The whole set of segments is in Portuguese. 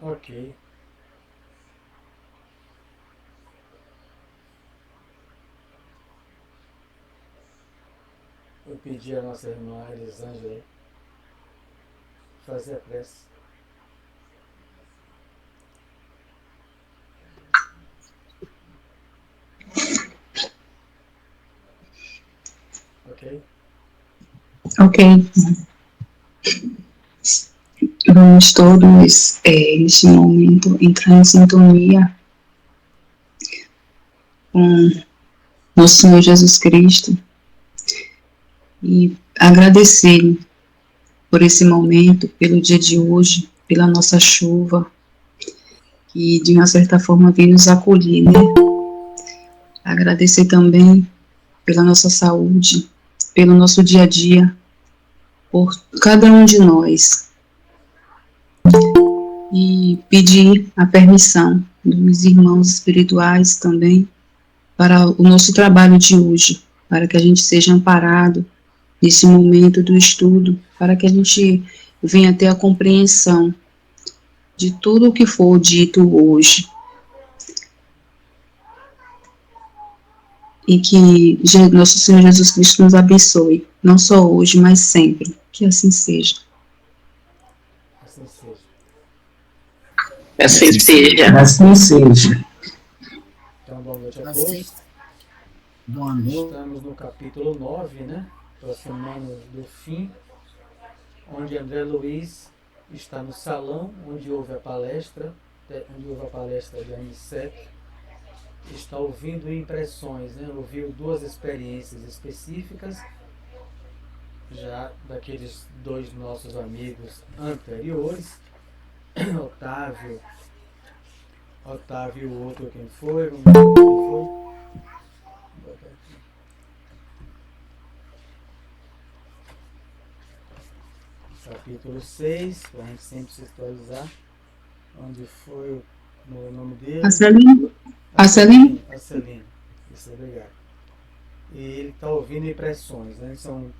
Ok. Eu pedi à nossa irmã Elisângela fazer a prece. Ok? Ok. Vamos todos, neste momento, entrar em sintonia com nosso Senhor Jesus Cristo e agradecer por esse momento, pelo dia de hoje, pela nossa chuva, que de uma certa forma veio nos acolher, né? Agradecer também pela nossa saúde, pelo nosso dia a dia, por cada um de nós. E pedir a permissão dos irmãos espirituais também para o nosso trabalho de hoje, para que a gente seja amparado nesse momento do estudo, para que a gente venha ter a compreensão de tudo o que for dito hoje. E que nosso Senhor Jesus Cristo nos abençoe, não só hoje, mas sempre. Que assim seja. Assim seja. Assim seja. Assim seja. Então, boa noite a todos. Boa noite. Estamos no capítulo 9, né? Aproximando do fim, onde André Luiz está no salão, onde houve a palestra de Anicet. Está ouvindo impressões, né? Ouviu duas experiências específicas, já daqueles dois nossos amigos anteriores, Otávio e o outro quem foi, vamos ver quem foi. Capítulo 6, para a gente sempre se atualizar, onde foi o nome dele? Acelino. Isso, obrigado. E ele está ouvindo impressões, né? São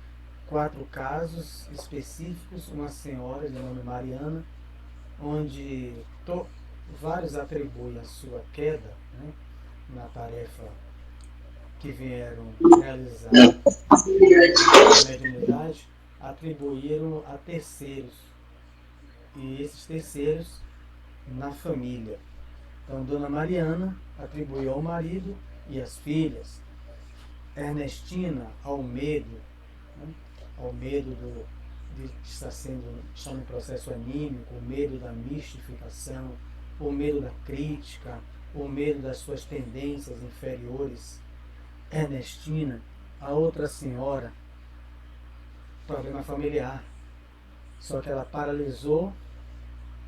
4 casos específicos, uma senhora de nome Mariana, onde vários atribuem a sua queda, né, na tarefa que vieram realizar a mediunidade, atribuíram a terceiros, e esses terceiros na família. Então, Dona Mariana atribuiu ao marido e às filhas, Ernestina ao medo, né, ao medo de estar no processo anímico, o medo da mistificação, o medo da crítica, o medo das suas tendências inferiores. Ernestina, a outra senhora, problema familiar, só que ela paralisou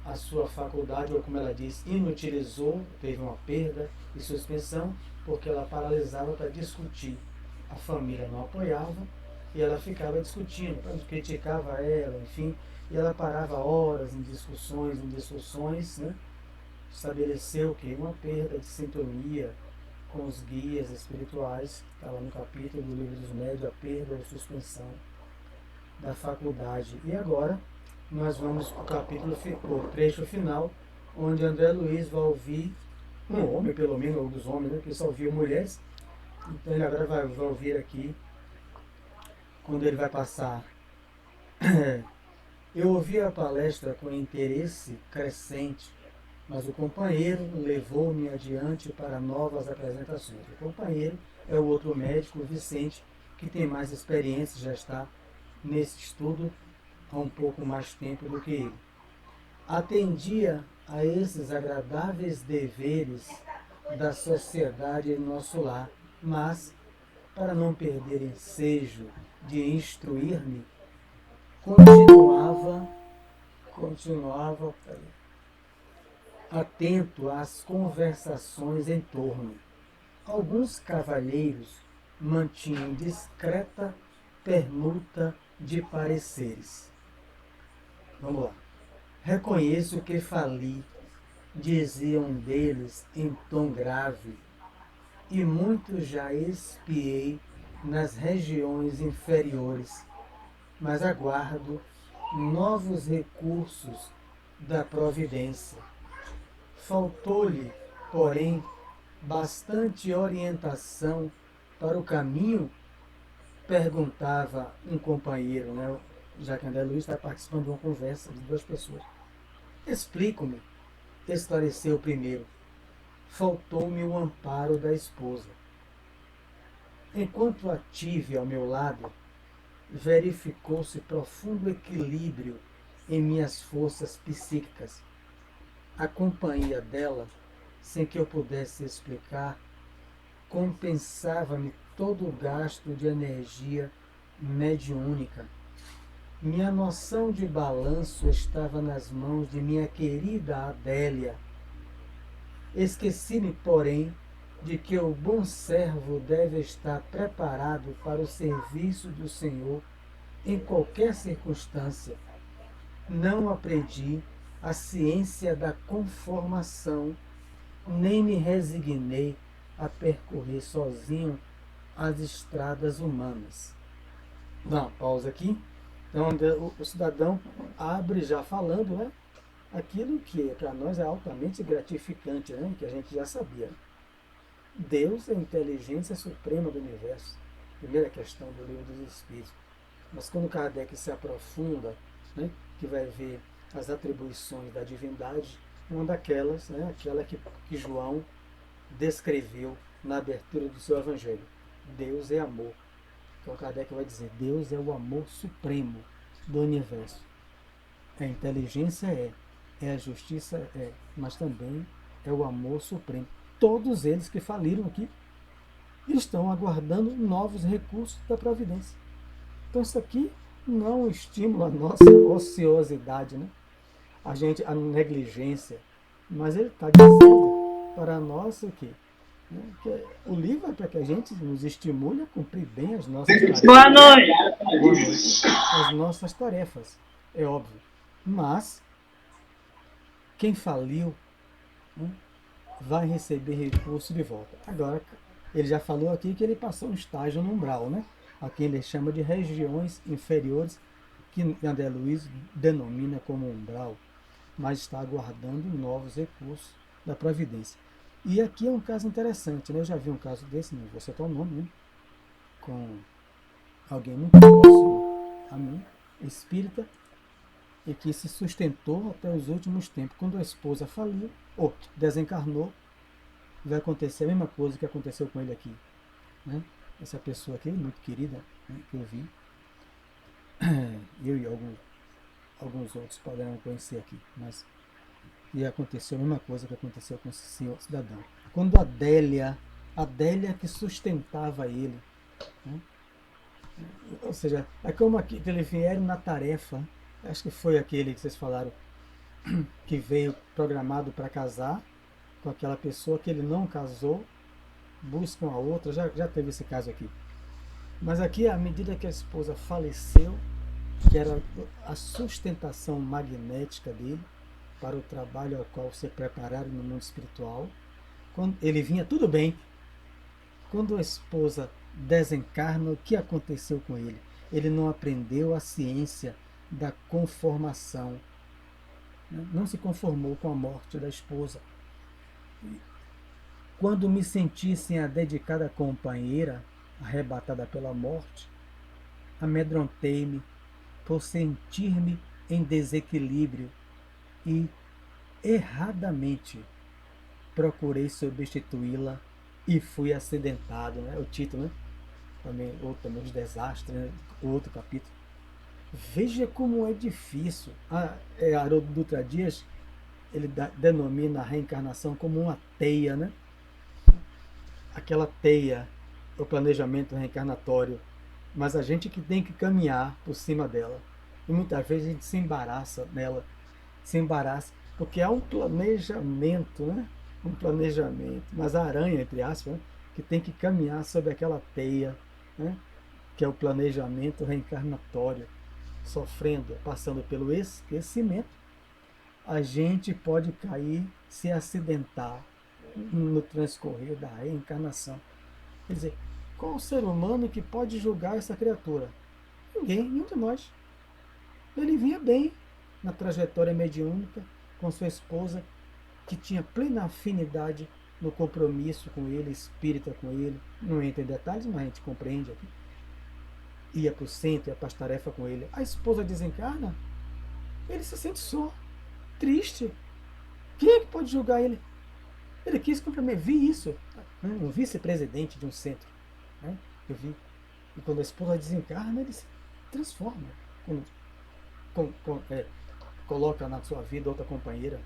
a sua faculdade, ou como ela diz, inutilizou, teve uma perda e suspensão, porque ela paralisava para discutir. A família não apoiava e ela ficava discutindo, criticava ela, enfim, e ela parava horas em discussões, né? Estabeleceu que uma perda de sintonia com os guias espirituais, está lá no capítulo do Livro dos Médios, a perda ou suspensão da faculdade. E agora nós vamos para o trecho final, onde André Luiz vai ouvir um homem, pelo menos, ou dos homens, né, que só ouviu mulheres. Então ele agora vai ouvir aqui, quando ele vai passar. Eu ouvi a palestra com interesse crescente, mas o companheiro levou-me adiante para novas apresentações. O companheiro é o outro médico, o Vicente, que tem mais experiência, já está nesse estudo há um pouco mais tempo do que ele. Atendia a esses agradáveis deveres da sociedade em nosso lar, mas, para não perder ensejo de instruir-me, continuava atento às conversações em torno. Alguns cavalheiros mantinham discreta permuta de pareceres. Vamos lá. Reconheço que fali, dizia um deles em tom grave, e muito já espiei nas regiões inferiores, mas aguardo novos recursos da providência. Faltou-lhe, porém, bastante orientação para o caminho? Perguntava um companheiro, né? Já que André Luiz está participando de uma conversa de duas pessoas. Explico-me, esclareceu o primeiro. Faltou-me o amparo da esposa. Enquanto a tive ao meu lado, verificou-se profundo equilíbrio em minhas forças psíquicas. A companhia dela, sem que eu pudesse explicar, compensava-me todo o gasto de energia mediúnica. Minha noção de balanço estava nas mãos de minha querida Adélia. Esqueci-me, porém, de que o bom servo deve estar preparado para o serviço do Senhor em qualquer circunstância. Não aprendi a ciência da conformação, nem me resignei a percorrer sozinho as estradas humanas. Dá uma pausa aqui. Então, o cidadão abre já falando, né, aquilo que para nós é altamente gratificante, né, que a gente já sabia. Deus é a inteligência suprema do universo. Primeira questão do Livro dos Espíritos. Mas quando Kardec se aprofunda, né, que vai ver as atribuições da divindade, uma daquelas, né, aquela que João descreveu na abertura do seu Evangelho. Deus é amor. Então Kardec vai dizer, Deus é o amor supremo do universo. A inteligência é a justiça mas também é o amor supremo. Todos eles que faliram aqui estão aguardando novos recursos da providência. Então isso aqui não estimula a nossa ociosidade, né? A negligência, mas ele está dizendo para nós o quê? Que o livro é para que a gente nos estimule a cumprir bem as nossas tarefas. Boa noite. Boa noite. As nossas tarefas, é óbvio. Mas quem faliu, né, vai receber recurso de volta. Agora, ele já falou aqui que ele passou um estágio no umbral, né? A quem ele chama de regiões inferiores, que André Luiz denomina como umbral, mas está aguardando novos recursos da providência. E aqui é um caso interessante, né? Eu já vi um caso desse, não vou citar o nome, né? Com alguém muito próximo a mim, espírita, e que se sustentou até os últimos tempos. Quando a esposa faliu, ou desencarnou, vai acontecer a mesma coisa que aconteceu com ele aqui, né? Essa pessoa aqui, muito querida, né, que eu vi, eu e alguns outros poderão conhecer aqui, mas e aconteceu a mesma coisa que aconteceu com esse senhor cidadão. Quando Adélia que sustentava ele, né? Ou seja, é como que eles vieram na tarefa, acho que foi aquele que vocês falaram, que veio programado para casar com aquela pessoa que ele não casou, buscam a outra, já teve esse caso aqui. Mas aqui, à medida que a esposa faleceu, que era a sustentação magnética dele para o trabalho ao qual se prepararam no mundo espiritual, quando ele vinha tudo bem. Quando a esposa desencarna, o que aconteceu com ele? Ele não aprendeu a ciência da conformação, não se conformou com a morte da esposa. Quando me senti sem a dedicada companheira, arrebatada pela morte, amedrontei-me por sentir-me em desequilíbrio e, erradamente, procurei substituí-la e fui acidentado, né? O título, né? Também os desastres, né? O outro capítulo. Veja como é difícil. Haroldo Dutra Dias, ele denomina a reencarnação como uma teia, né? Aquela teia, o planejamento reencarnatório, mas a gente que tem que caminhar por cima dela. E muitas vezes a gente se embaraça nela, porque há um planejamento, né? Um planejamento, mas a aranha, entre aspas, né? Que tem que caminhar sobre aquela teia, né? Que é o planejamento reencarnatório, sofrendo, passando pelo esquecimento, a gente pode cair, se acidentar no transcorrer da reencarnação. Quer dizer, qual o ser humano que pode julgar essa criatura? Ninguém, nenhum de nós. Ele vinha bem na trajetória mediúnica com sua esposa, que tinha plena afinidade no compromisso com ele, espírita com ele, não entra em detalhes, mas a gente compreende aqui, ia para o centro, ia para as tarefas com ele. A esposa desencarna, ele se sente só, triste. Quem é que pode julgar ele? Ele quis comprometer, vi isso, um vice-presidente de um centro, né? Eu vi. E quando a esposa desencarna, ele se transforma. Coloca na sua vida outra companheira.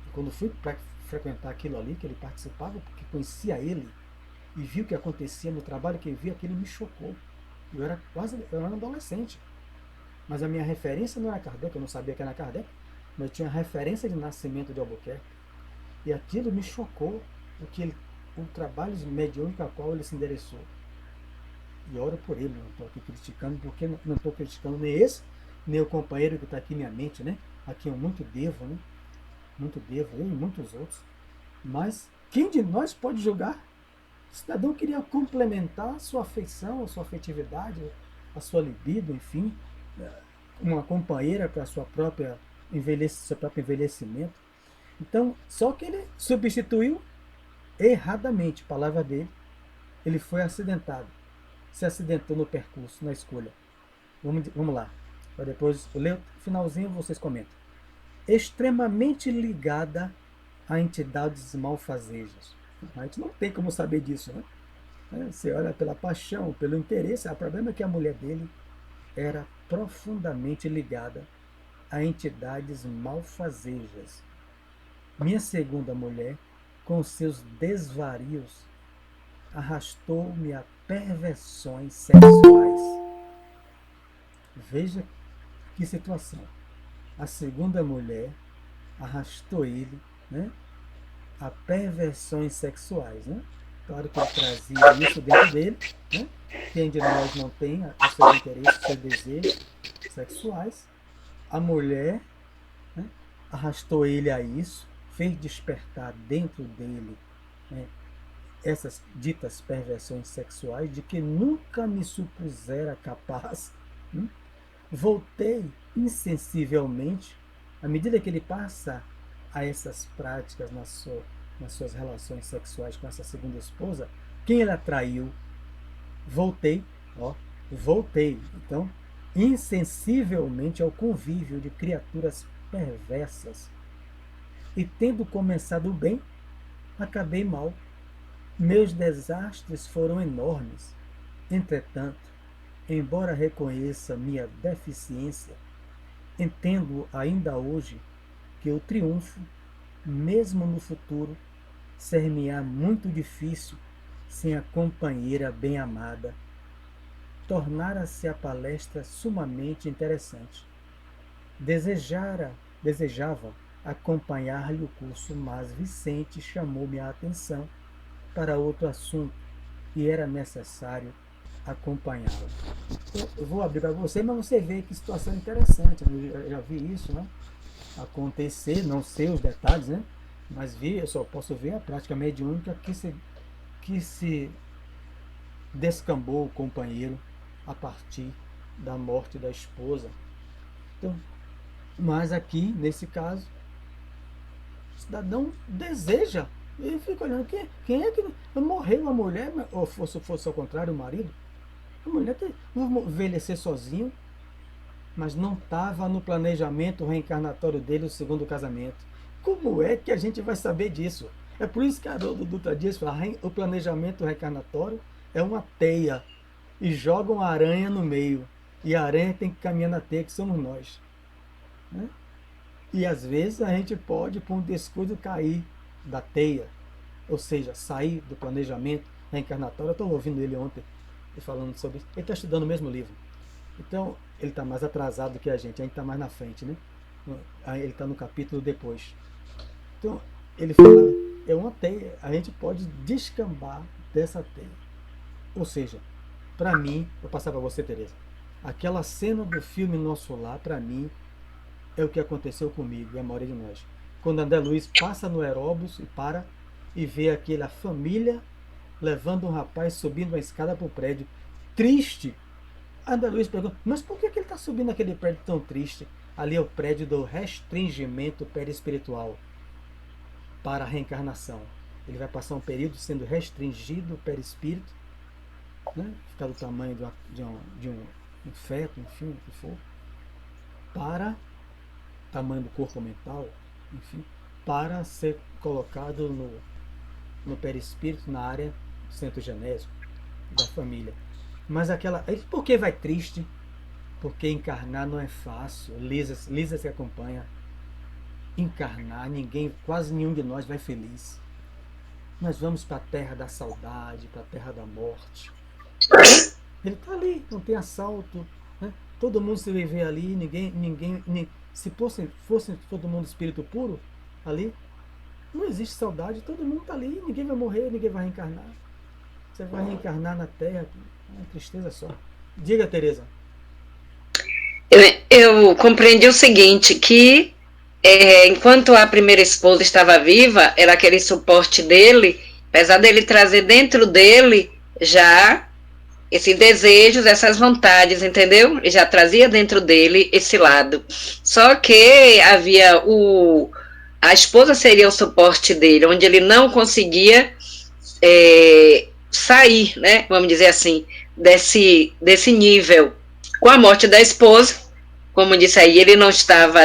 E quando fui para frequentar aquilo ali, que ele participava, porque conhecia ele, e viu o que acontecia no trabalho, que ele via, aquilo me chocou. Eu era um adolescente. Mas a minha referência não era Kardec, eu não sabia que era Kardec, mas eu tinha a referência de nascimento de Albuquerque. E aquilo me chocou, o trabalho mediúnico a qual ele se endereçou. E oro por ele, não estou aqui criticando, porque não estou criticando nem esse, nem o companheiro que está aqui na minha mente, né? Aqui eu muito devo, né? Muito devo, eu e muitos outros. Mas quem de nós pode julgar? O cidadão queria complementar a sua afeição, a sua afetividade, a sua libido, enfim, uma companheira para seu próprio envelhecimento. Então, só que ele substituiu erradamente, palavra dele, ele foi acidentado, se acidentou no percurso, na escolha. Vamos lá, para depois eu ler o finalzinho, vocês comentam. Extremamente ligada a entidades malfazejas. A gente não tem como saber disso, né? Você olha pela paixão, pelo interesse. O problema é que a mulher dele era profundamente ligada a entidades malfazejas. Minha segunda mulher, com seus desvarios, arrastou-me a perversões sexuais. Veja que situação. A segunda mulher arrastou ele, né, a perversões sexuais, né? Claro que ele trazia isso dentro dele, né? Quem de nós não tem os seus interesses, os seus desejos sexuais? A mulher, né, arrastou ele a isso, fez despertar dentro dele, né, essas ditas perversões sexuais, de que nunca me supusera capaz. Voltei insensivelmente, à medida que ele passa a essas práticas nas suas relações sexuais com essa segunda esposa, quem ele atraiu? Voltei. Então, insensivelmente ao convívio de criaturas perversas. E tendo começado bem, acabei mal. Meus desastres foram enormes. Entretanto, embora reconheça minha deficiência, entendo ainda hoje que o triunfo, mesmo no futuro, ser-me-á muito difícil sem a companheira bem-amada. Tornara-se a palestra sumamente interessante. Desejava acompanhar-lhe o curso, mas Vicente chamou-me a atenção para outro assunto e era necessário acompanhá-lo. Eu vou abrir para você, mas você vê que situação interessante. Eu já vi isso, né, acontecer, não sei os detalhes, né, mas eu só posso ver a prática mediúnica que se descambou o companheiro a partir da morte da esposa. Então, mas aqui, nesse caso, o cidadão deseja. Ele fica olhando, quem é que morreu a mulher, ou fosse ao contrário, o marido? A mulher vai envelhecer sozinho, mas não estava no planejamento reencarnatório dele o segundo casamento. Como é que a gente vai saber disso? É por isso que Haroldo Dutra Dias fala, o planejamento reencarnatório é uma teia, e joga uma aranha no meio, e a aranha tem que caminhar na teia, que somos nós, né? E às vezes a gente pode, por um descuido, cair da teia, ou seja, sair do planejamento reencarnatório. Eu estou ouvindo ele ontem falando sobre isso. Ele está estudando o mesmo livro, então ele está mais atrasado que a gente está mais na frente, né? Ele está no capítulo depois. Então ele fala, é uma teia, a gente pode descambar dessa teia. Ou seja, para mim, vou passar para você, Tereza, aquela cena do filme Nosso Lar, para mim, é o que aconteceu comigo e a maioria de nós. Quando André Luiz passa no aeróbus e para e vê aquela família levando um rapaz subindo uma escada para o prédio, triste. André Luiz pergunta, mas por que ele está subindo aquele prédio tão triste? Ali é o prédio do restringimento perispiritual. para a reencarnação. Ele vai passar um período sendo restringido o perispírito, né? Ficar do tamanho de um feto, enfim, o que for, para tamanho do corpo mental, enfim, para ser colocado no perispírito, na área do centro genésico da família. Mas por que vai triste? Porque encarnar não é fácil. Lisa se acompanha. Encarnar, quase nenhum de nós vai feliz. Nós vamos para a terra da saudade, para a terra da morte. Ele está ali, não tem assalto, né? Todo mundo se viver ali, se fosse todo mundo espírito puro ali, não existe saudade, todo mundo está ali, ninguém vai morrer, ninguém vai reencarnar. Você vai reencarnar na terra, é uma tristeza só. Diga, Tereza. Eu compreendi o seguinte, que enquanto a primeira esposa estava viva, era aquele suporte dele, apesar dele trazer dentro dele já esses desejos, essas vontades, entendeu? Ele já trazia dentro dele esse lado. Só que havia a esposa seria o suporte dele, onde ele não conseguia sair, né? Vamos dizer assim, desse nível. Com a morte da esposa, como disse aí, ele não estava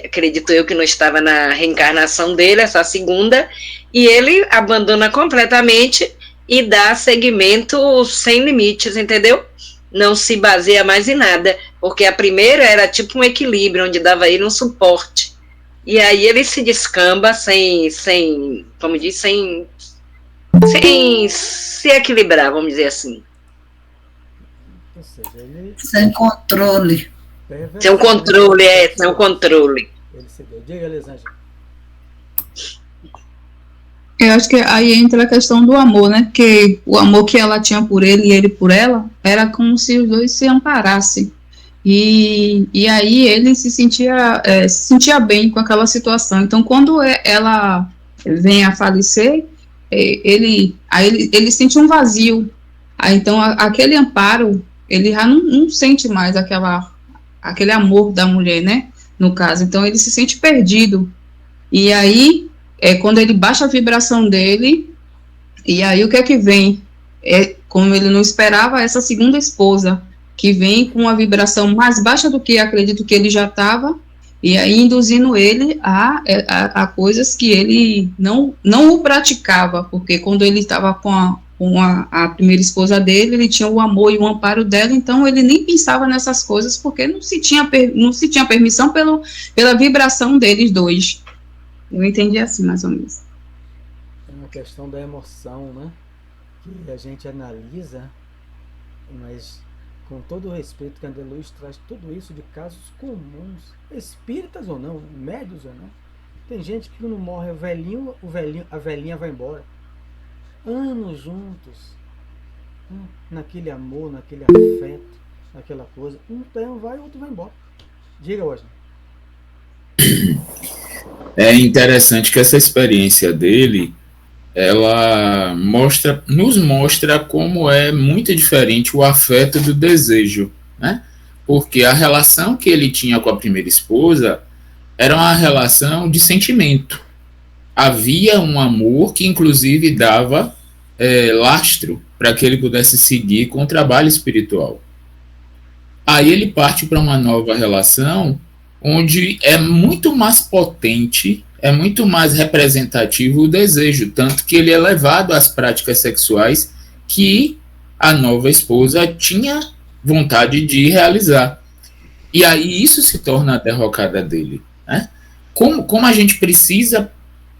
acredito eu que não estava na reencarnação dele, essa segunda, e ele abandona completamente e dá seguimento sem limites, entendeu? Não se baseia mais em nada, porque a primeira era tipo um equilíbrio, onde dava ele um suporte. E aí ele se descamba como diz, sem se equilibrar, vamos dizer assim. Ou seja, ele Sem controle. Sem um controle. Ele se deu. Diga, Elisângela. Eu acho que aí entra a questão do amor, né? Porque o amor que ela tinha por ele e ele por ela era como se os dois se amparassem. E aí ele se sentia bem com aquela situação. Então, quando ela vem a falecer, ele sente um vazio. Aí, então, aquele amparo, ele já não sente mais aquele amor da mulher, né? No caso. Então, ele se sente perdido. E aí, quando ele baixa a vibração dele, e aí o que é que vem? Como ele não esperava, essa segunda esposa, que vem com uma vibração mais baixa do que acredito que ele já estava, e aí induzindo ele a coisas que ele não o praticava, porque quando ele estava com a primeira esposa dele, ele tinha o amor e o amparo dela, então ele nem pensava nessas coisas, porque não se tinha permissão pela vibração deles dois. Eu entendi assim, mais ou menos. É uma questão da emoção, né? Que a gente analisa, mas com todo o respeito que a Andeluz traz tudo isso de casos comuns, espíritas ou não, médios ou não. Tem gente que quando morre a velhinha vai embora. Anos juntos, né? Naquele amor, naquele afeto, naquela coisa. Um vai, o outro vai embora. Diga, Washington. É interessante que essa experiência dele, ela nos mostra como é muito diferente o afeto do desejo, né? Porque a relação que ele tinha com a primeira esposa era uma relação de sentimento. Havia um amor que inclusive dava lastro para que ele pudesse seguir com o trabalho espiritual. Aí ele parte para uma nova relação onde é muito mais potente, é muito mais representativo o desejo, tanto que ele é levado às práticas sexuais que a nova esposa tinha vontade de realizar. E aí isso se torna a derrocada dele, né? Como a gente precisa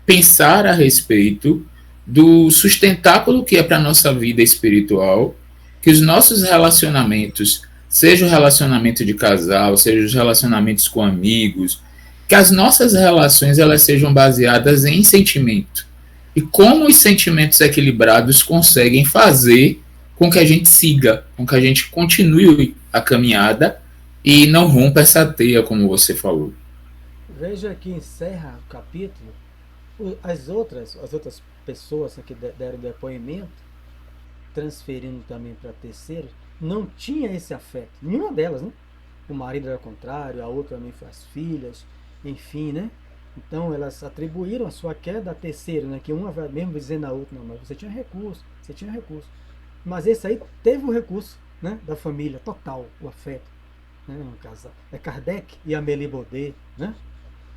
pensar a respeito do sustentáculo que é para a nossa vida espiritual, que os nossos relacionamentos, seja o relacionamento de casal, seja os relacionamentos com amigos, que as nossas relações elas sejam baseadas em sentimento. E como os sentimentos equilibrados conseguem fazer com que a gente siga, com que a gente continue a caminhada e não rompa essa teia, como você falou. Veja que encerra o capítulo. As outras pessoas que deram depoimento, transferindo também para terceiros, não tinha esse afeto. Nenhuma delas, né? O marido era contrário, a outra também foi as filhas, enfim, né? Então elas atribuíram a sua queda à terceira, né? Que uma vai mesmo dizendo a outra, não, mas você tinha recurso, você tinha recurso. Mas esse aí teve o recurso, né? Da família, total, o afeto. Né? Um casal. É Kardec e Amélie Baudet, né?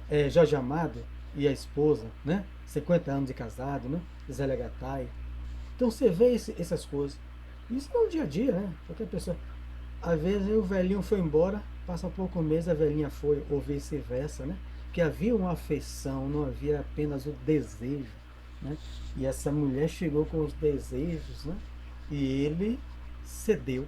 É Jorge Amado e a esposa, né? 50 anos de casado, né? Zélia Gattai. Então você vê essas coisas. Isso é o dia a dia, né? Qualquer pessoa. Às vezes o velhinho foi embora, passa pouco mês a velhinha foi, ou vice-versa, né? Que havia uma afeição, não havia apenas o desejo, né? E essa mulher chegou com os desejos, né? E ele cedeu,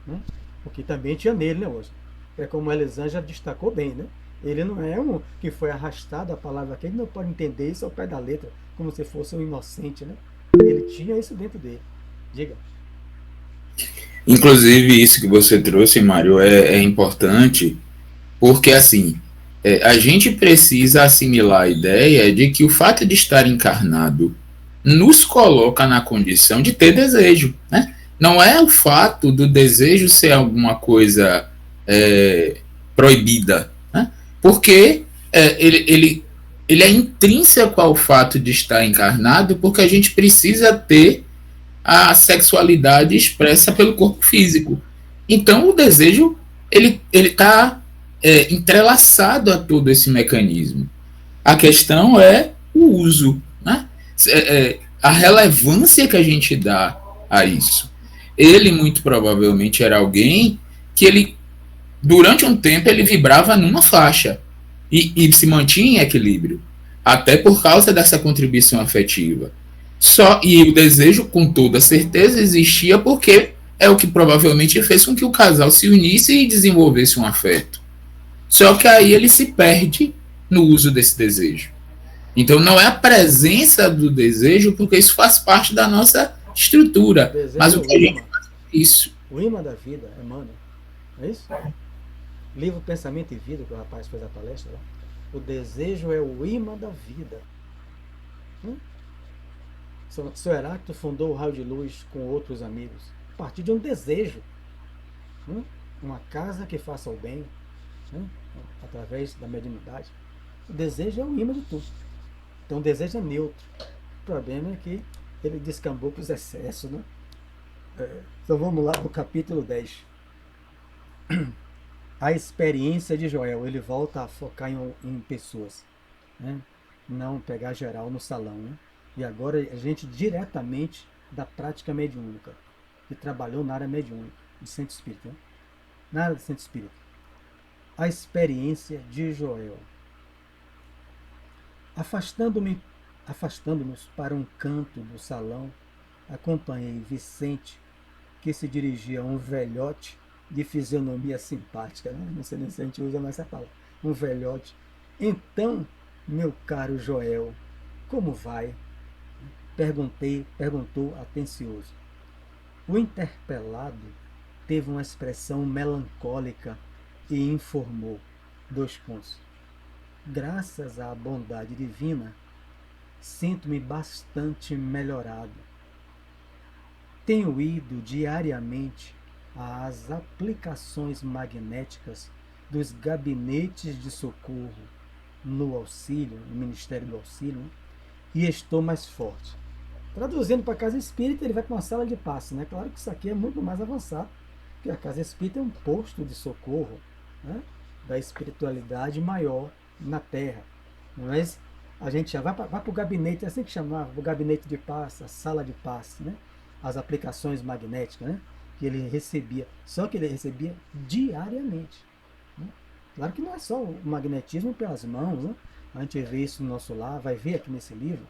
né? Porque também tinha nele, né, hoje? É como a Elisângela destacou bem, né? Ele não é um que foi arrastado a palavra aqui, ele não pode entender isso ao pé da letra, como se fosse um inocente, né? Ele tinha isso dentro dele. Diga. Inclusive, isso que você trouxe, Mário, é importante, porque assim, a gente precisa assimilar a ideia de que o fato de estar encarnado nos coloca na condição de ter desejo, né? Não é o fato do desejo ser alguma coisa proibida, né? Porque ele é intrínseco ao fato de estar encarnado, porque a gente precisa ter a sexualidade expressa pelo corpo físico. Então, o desejo ele está entrelaçado a todo esse mecanismo. A questão é o uso, né? A relevância que a gente dá a isso. Ele, muito provavelmente, era alguém que ele, durante um tempo, ele vibrava numa faixa e se mantinha em equilíbrio, até por causa dessa contribuição afetiva. E o desejo, com toda certeza, existia porque é o que provavelmente fez com que o casal se unisse e desenvolvesse um afeto. Só que aí ele se perde no uso desse desejo. Então não é a presença do desejo, porque isso faz parte da nossa estrutura. Mas o que a gente faz é isso. O imã da vida, Emmanuel. Não é isso? Livro Pensamento e Vida, que o rapaz fez a palestra lá. O desejo é o imã da vida. Seu Heráclito fundou o Raio de Luz com outros amigos, a partir de um desejo. Uma casa que faça o bem, através da mediunidade. O desejo é o imã de tudo. Então o desejo é neutro. O problema é que ele descambou para os excessos, né? Então vamos lá para o capítulo 10. A experiência de Joel. Ele volta a focar em pessoas, né? Não pegar geral no salão, né? E agora a gente diretamente da prática mediúnica, que trabalhou na área mediúnica, de centro espírita, né? Na área de centro espírita. A experiência de Joel. Afastando-nos para um canto do salão, acompanhei Vicente, que se dirigia a um velhote de fisionomia simpática, né? Não sei nem se a gente usa mais essa palavra. Um velhote. Então, meu caro Joel, como vai? Perguntou atencioso. O interpelado teve uma expressão melancólica e informou. Graças à bondade divina, sinto-me bastante melhorado. Tenho ido diariamente às aplicações magnéticas dos gabinetes de socorro no auxílio, no Ministério do Auxílio, né? E estou mais forte. Traduzindo para a casa espírita, ele vai para uma sala de passe, né? Claro que isso aqui é muito mais avançado, porque a casa espírita é um posto de socorro, né? Da espiritualidade maior na Terra. Mas a gente já vai para o gabinete, é assim que chamava, o gabinete de passe, a sala de passe, né? As aplicações magnéticas, né? Que ele recebia, só que ele recebia diariamente, né? Claro que não é só o magnetismo pelas mãos, né? A gente vê isso no nosso lar, vai ver aqui nesse livro,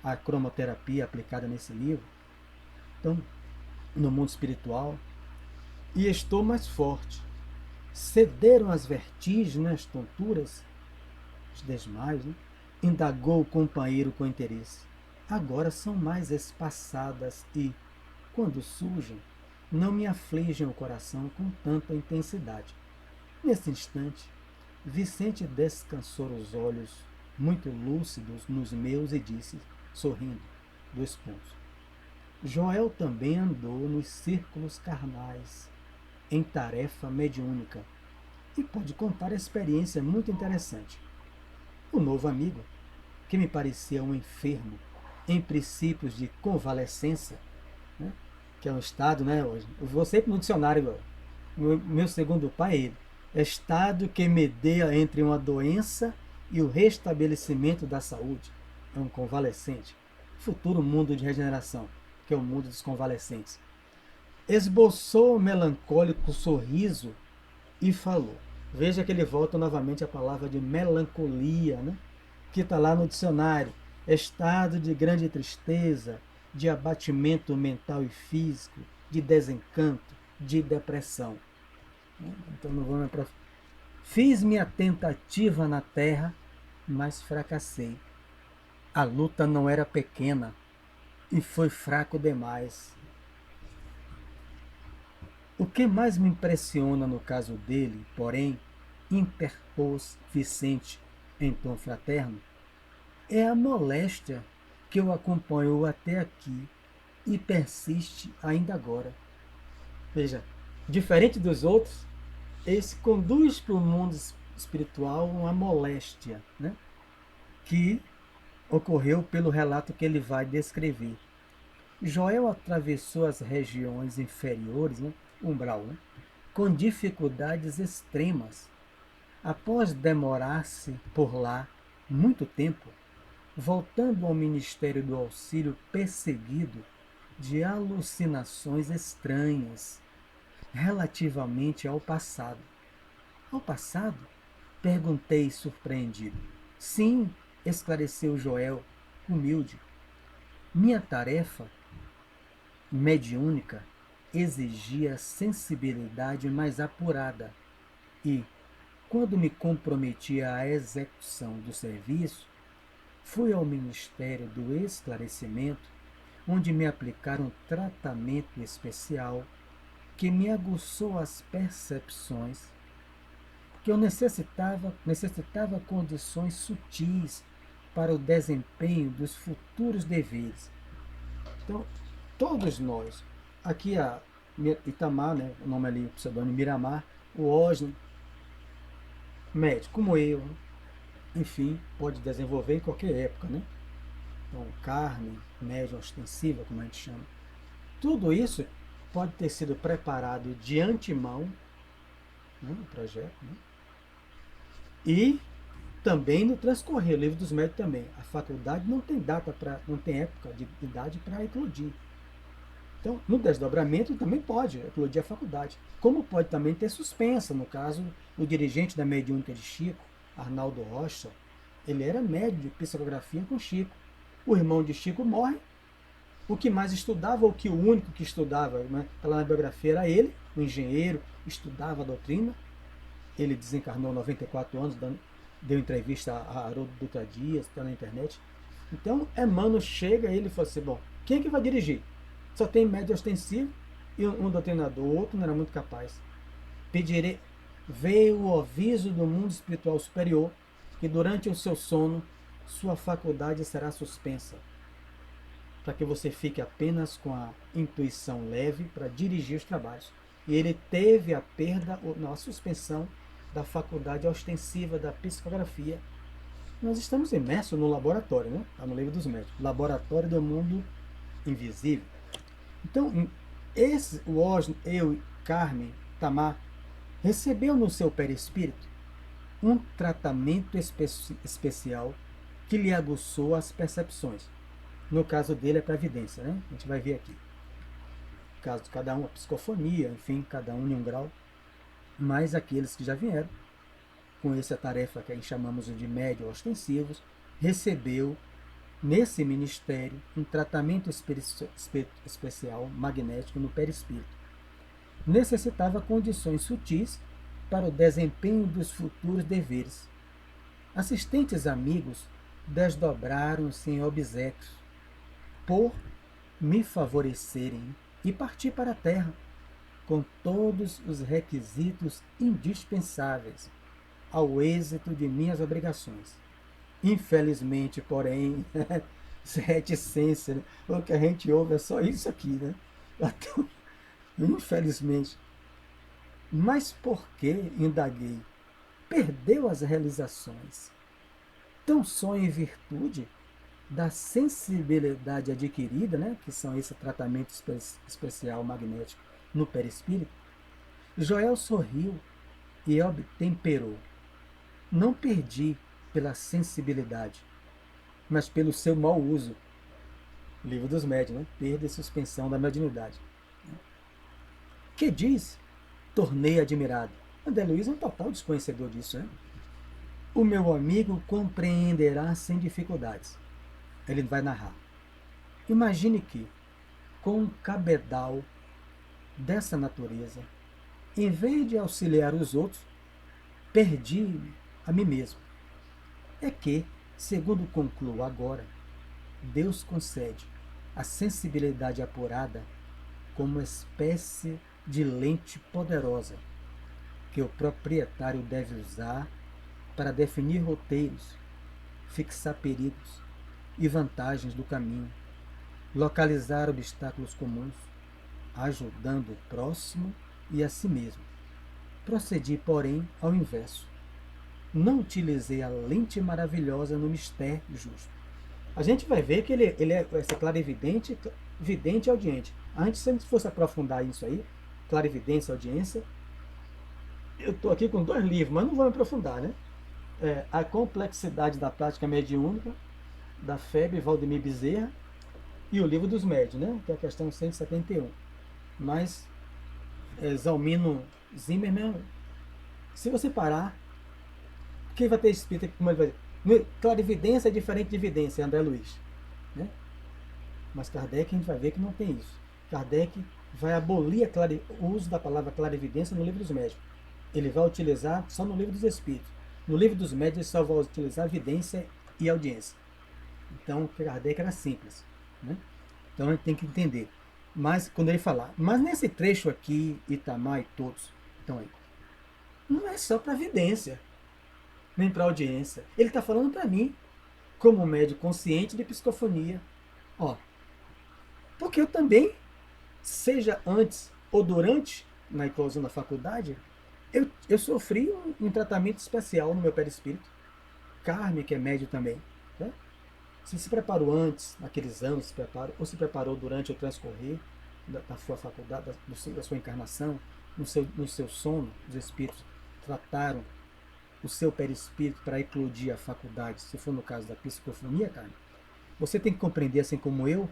a cromoterapia aplicada nesse livro. Então, no mundo espiritual. E estou mais forte. Cederam as vertigens, né, as tonturas, os desmaios, né? Indagou o companheiro com interesse. Agora são mais espaçadas e, quando surgem, não me afligem o coração com tanta intensidade. Nesse instante, Vicente descansou os olhos muito lúcidos nos meus e disse, sorrindo, Joel também andou nos círculos carnais, em tarefa mediúnica, e pode contar a experiência muito interessante. O novo amigo, que me parecia um enfermo em princípios de convalescência, né, que é um estado, né, hoje. Eu vou sempre no dicionário, meu segundo pai é ele. Estado que medeia entre uma doença e o restabelecimento da saúde. É um convalescente. Futuro mundo de regeneração, que é o mundo dos convalescentes. Esboçou um melancólico sorriso e falou. Veja que ele volta novamente à palavra de melancolia, né? Que está lá no dicionário. Estado de grande tristeza, de abatimento mental e físico, de desencanto, de depressão. Então não vamos para. Fiz minha tentativa na terra, mas fracassei. A luta não era pequena e foi fraco demais. O que mais me impressiona no caso dele, porém, interpôs Vicente em tom fraterno, é a moléstia que o acompanhou até aqui e persiste ainda agora. Veja, diferente dos outros, esse conduz para o mundo espiritual uma moléstia, né, que ocorreu pelo relato que ele vai descrever. Joel atravessou as regiões inferiores, né, umbral, né, com dificuldades extremas. Após demorar-se por lá muito tempo, voltando ao ministério do auxílio perseguido de alucinações estranhas relativamente ao passado. Ao passado? Perguntei surpreendido. Sim, esclareceu Joel, humilde. Minha tarefa mediúnica exigia sensibilidade mais apurada e, quando me comprometi à execução do serviço, fui ao Ministério do Esclarecimento, onde me aplicaram um tratamento especial que me aguçou as percepções, que eu necessitava condições sutis para o desempenho dos futuros deveres. Então, todos nós, aqui a Itamar, né, o nome ali, o pseudônimo Miramar, o Osno, médico como eu, enfim, pode desenvolver em qualquer época, né? Então, carne, média ostensiva, como a gente chama. Tudo isso pode ter sido preparado de antemão, né, no projeto, né? E também no transcorrer, o livro dos médios também. A faculdade não tem não tem época de idade para eclodir. Então, no desdobramento também pode eclodir a faculdade. Como pode também ter suspensa, no caso, o dirigente da mediúnica de Chico, Arnaldo Rocha, ele era médio de psicografia com Chico. O irmão de Chico morre. O que mais estudava, ou que o único que estudava, né, lá na biografia era ele, o engenheiro, estudava a doutrina. Ele desencarnou aos 94 anos, deu entrevista a Haroldo Dutra Dias, está na internet. Então, Emmanuel chega e ele fala assim, bom, quem é que vai dirigir? Só tem médio ostensivo e um doutrinador, o outro não era muito capaz. Pedirei, veio o aviso do mundo espiritual superior que durante o seu sono sua faculdade será suspensa, para que você fique apenas com a intuição leve para dirigir os trabalhos. E ele teve a perda, a suspensão da faculdade ostensiva da psicografia. Nós estamos imersos no laboratório, né? Está no livro dos médicos, laboratório do mundo invisível. Então, o Osno, eu, Carmen, Tamar, recebeu no seu perispírito um tratamento especial que lhe aguçou as percepções. No caso dele é para evidência, né? A gente vai ver aqui. No caso de cada um, a psicofonia, enfim, cada um em um grau. Mas aqueles que já vieram com essa tarefa que a gente chamamos de médios ostensivos, recebeu nesse ministério um tratamento especial magnético no perispírito. Necessitava condições sutis para o desempenho dos futuros deveres. Assistentes amigos desdobraram-se em obséquios por me favorecerem e parti para a terra com todos os requisitos indispensáveis ao êxito de minhas obrigações. Infelizmente, porém, reticência, né? O que a gente ouve é só isso aqui, né? Então, infelizmente. Mas por que, indaguei, perdeu as realizações? tão só em virtude da sensibilidade adquirida, né, que são esse tratamento especial magnético no perispírito, Joel sorriu e obtemperou. Não perdi pela sensibilidade, mas pelo seu mau uso. Livro dos Médiuns, né? Perda e suspensão da mediunidade. Que diz? Tornei admirado. André Luiz é um total desconhecedor disso, né? O meu amigo compreenderá sem dificuldades. Ele vai narrar. Imagine que, com um cabedal dessa natureza, em vez de auxiliar os outros, perdi a mim mesmo. É que, segundo concluo agora, Deus concede a sensibilidade apurada como espécie de lente poderosa que o proprietário deve usar para definir roteiros, fixar perigos e vantagens do caminho, localizar obstáculos comuns, ajudando o próximo e a si mesmo. Procedi, porém, ao inverso. Não utilizei a lente maravilhosa no mistério justo. A gente vai ver que ele é esse clarividente, vidente e audiente. Antes, se a gente fosse aprofundar isso aí, clarividência e audiência, eu estou aqui com 2 livros, mas não vou me aprofundar, né? A Complexidade da Prática Mediúnica, da FEB Valdemir Bezerra, e o Livro dos Médiuns, né? Que é a questão 171. Mas, Zalmino Zimmermann, se você parar, quem vai ter espírito, como ele vai dizer? Clarividência é diferente de vidência, André Luiz. Né? Mas Kardec a gente vai ver que não tem isso. Kardec vai abolir o uso da palavra clarividência no Livro dos Médiuns. Ele vai utilizar só no Livro dos Espíritos. No Livro dos Médiuns ele só vai utilizar vidência e audiência. Então Kardec era simples. Né? Então a gente tem que entender. Mas quando ele falar, mas nesse trecho aqui, Itamar e todos, então aí, não é só para vidência, nem para audiência. Ele está falando para mim, como médium consciente de psicofonia. Ó, porque eu também, seja antes ou durante, na inclusão da faculdade, eu sofri um tratamento especial no meu perispírito. Carme, que é médium também. Né? Se preparou antes, naqueles anos, ou se preparou durante o transcorrer da sua faculdade, da sua encarnação, no seu sono, os espíritos trataram o seu perispírito para eclodir a faculdade, se for no caso da psicofonia, cara, você tem que compreender, assim como eu,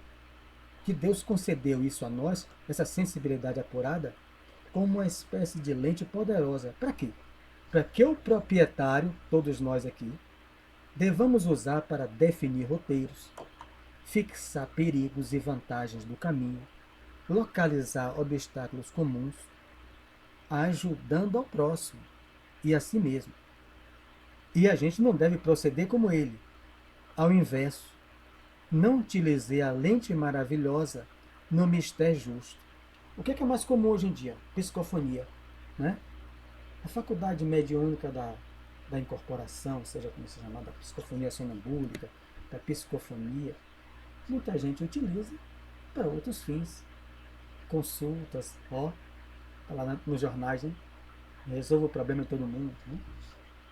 que Deus concedeu isso a nós, essa sensibilidade apurada, como uma espécie de lente poderosa. Para quê? Para que o proprietário, todos nós aqui, devamos usar para definir roteiros, fixar perigos e vantagens do caminho, localizar obstáculos comuns, ajudando ao próximo e a si mesmo. E a gente não deve proceder como ele. Ao inverso, não utilizei a lente maravilhosa no mistério justo. O que é mais comum hoje em dia? Psicofonia. Né? A faculdade mediúnica da incorporação, seja como se chama, da psicofonia sonambúlica, da psicofonia, muita gente utiliza para outros fins. Consultas, tá lá nos jornais, né? Resolva o problema de todo mundo. Né?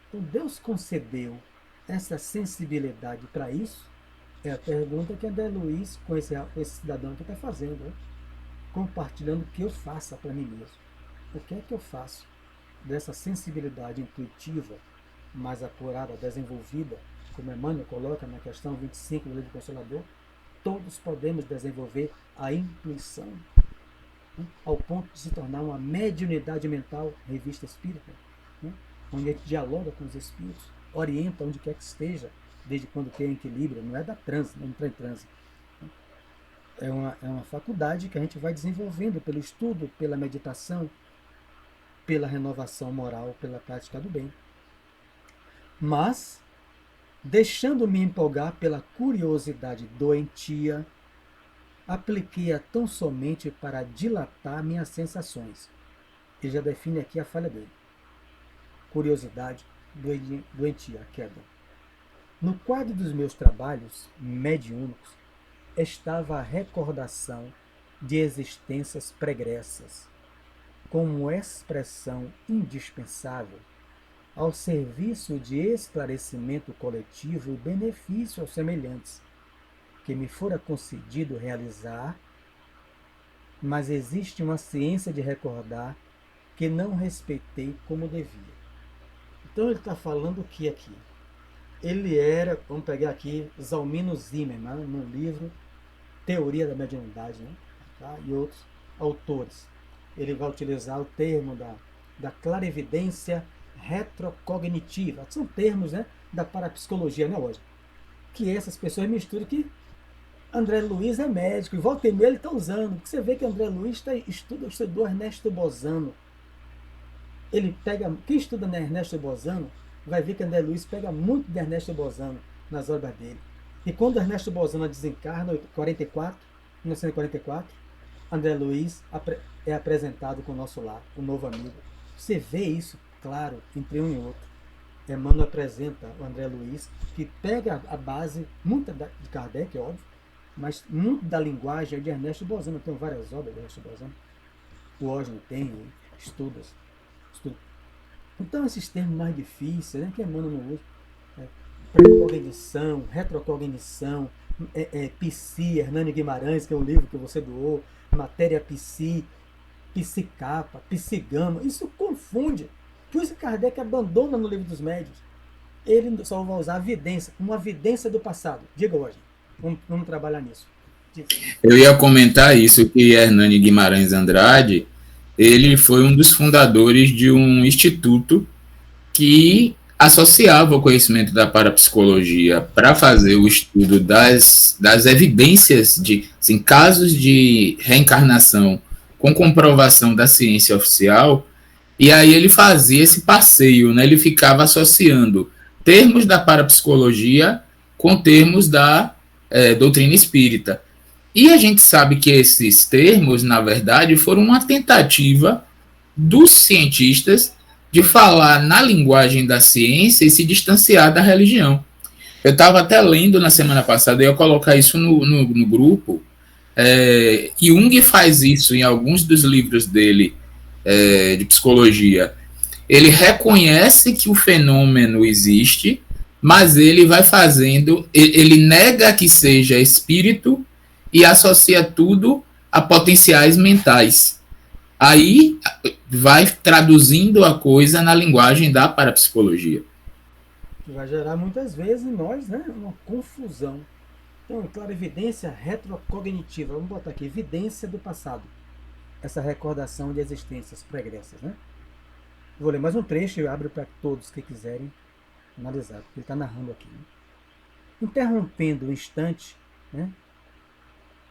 Então Deus concedeu essa sensibilidade para isso? É a pergunta que André Luiz, com esse cidadão que está fazendo, né? Compartilhando o que eu faça para mim mesmo. O que é que eu faço dessa sensibilidade intuitiva, mais apurada, desenvolvida, como Emmanuel coloca na questão 25 do Livro Consolador? Todos podemos desenvolver a intuição, né? Ao ponto de se tornar uma mediunidade mental, revista espírita, né? Onde a gente dialoga com os espíritos, orienta onde quer que esteja, desde quando tem equilíbrio, não é da transe, não entra em transe. É uma faculdade que a gente vai desenvolvendo pelo estudo, pela meditação, pela renovação moral, pela prática do bem. Mas, deixando-me empolgar pela curiosidade doentia, apliquei-a tão somente para dilatar minhas sensações. Ele já define aqui a falha dele. Curiosidade doentia, a queda. No quadro dos meus trabalhos mediúnicos estava a recordação de existências pregressas, como expressão indispensável ao serviço de esclarecimento coletivo e benefício aos semelhantes, que me fora concedido realizar, mas existe uma ciência de recordar que não respeitei como devia. Então ele está falando o que aqui? Ele era, vamos pegar aqui, Zalmino Zimmermann, no livro Teoria da Mediunidade, né? Tá? E outros autores. Ele vai utilizar o termo da clarividência retrocognitiva. São termos, né, da parapsicologia, né, hoje? Que essas pessoas misturam que André Luiz é médico, e volta e meia ele está usando. Porque você vê que André Luiz estudou Ernesto Bozano. Ele pega, quem estuda Ernesto Bozano vai ver que André Luiz pega muito de Ernesto Bozano nas obras dele. E quando Ernesto Bozano desencarna, em 1944, André Luiz é apresentado com o nosso lar, o novo amigo. Você vê isso, claro, entre um e outro. Emmanuel apresenta o André Luiz, que pega a base, muita de Kardec, óbvio, mas muito da linguagem de Ernesto Bozano. Tem várias obras de Ernesto Bozano. O Osno tem, estuda. Então, esses termos mais difíceis, né, que Emmanuel não usa, precognição, retrocognição, psi, Hernani Guimarães, que é um livro que você doou, matéria psi, psicapa, psigama, isso confunde. Por isso Kardec abandona no Livro dos Médiuns. Ele só vai usar a vidência, uma vidência do passado. Diga hoje, vamos trabalhar nisso. Diga. Eu ia comentar isso, que Hernani Guimarães Andrade, ele foi um dos fundadores de um instituto que associava o conhecimento da parapsicologia para fazer o estudo das evidências de assim, casos de reencarnação com comprovação da ciência oficial, e aí ele fazia esse passeio, né? Ele ficava associando termos da parapsicologia com termos da doutrina espírita. E a gente sabe que esses termos, na verdade, foram uma tentativa dos cientistas de falar na linguagem da ciência e se distanciar da religião. Eu estava até lendo na semana passada, eu ia colocar isso no grupo, Jung faz isso em alguns dos livros dele de psicologia. Ele reconhece que o fenômeno existe, mas ele vai fazendo, ele nega que seja espírito e associa tudo a potenciais mentais. Aí vai traduzindo a coisa na linguagem da parapsicologia. Que vai gerar muitas vezes em nós, né, uma confusão. Então, clarividência retrocognitiva. Vamos botar aqui, evidência do passado. Essa recordação de existências pregressas, né? Vou ler mais um trecho e abro para todos que quiserem analisar, porque ele está narrando aqui. Né? Interrompendo o instante, né,